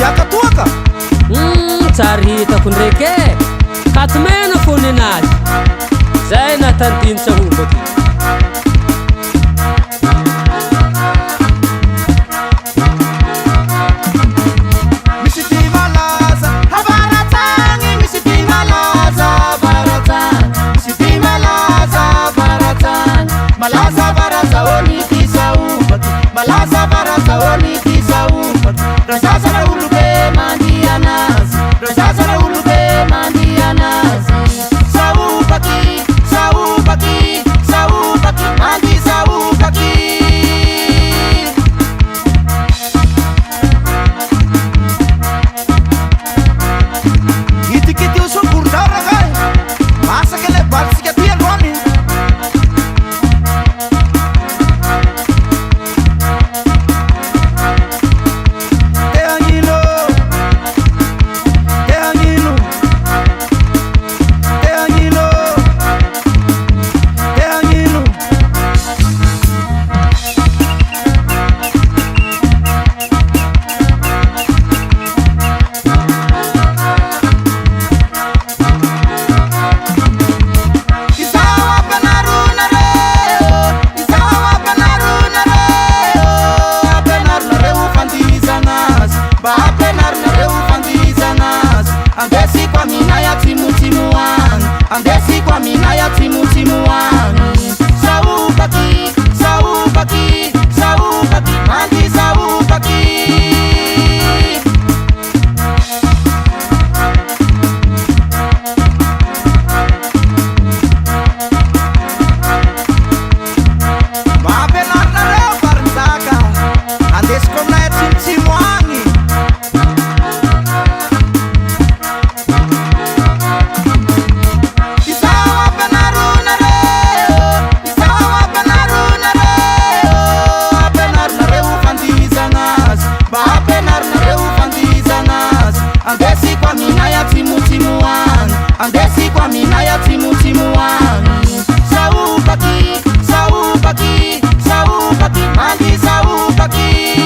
Yakatuaka tsary hitako ndraiky e katomena fony anazy zay nahatantiny tsahobaky misy ty malaza havaratany misy ty malaza varatany misy ty malaza varatany malaza varaza ony ty saobaky malaza varaza ony ty saobaky rasasana olobe mandia anazy rasasana olobe mandia anazy saobaky saobaky saobaky mandi saobaky itikity usongurdaraka masaky le balitsika ty androany andesi kwa mina ya timutimu wangu andesi kwa mina ya timutimu wangu saubaki saubaki saubaki mandi saubaki mapenarna reo barnzaka andesi kwa mina ya timutimu wangu andesi kwa mina ya timutimu wangu andesi kwa mina ya timutimu wangu saubaki saubaki saubaki mandi saubaki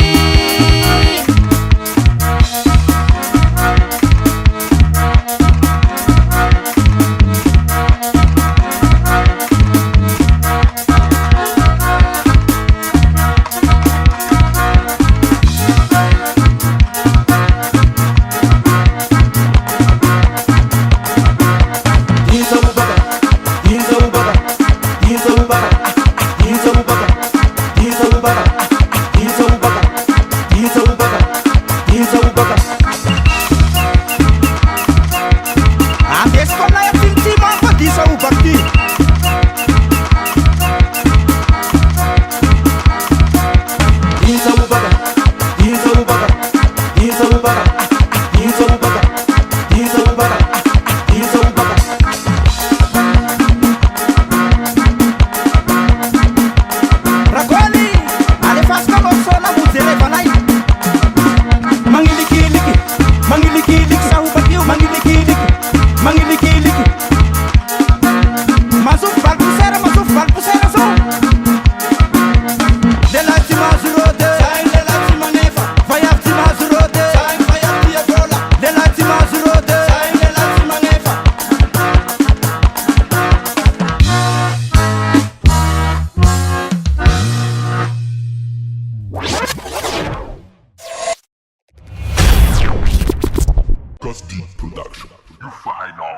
Deep Production. You find all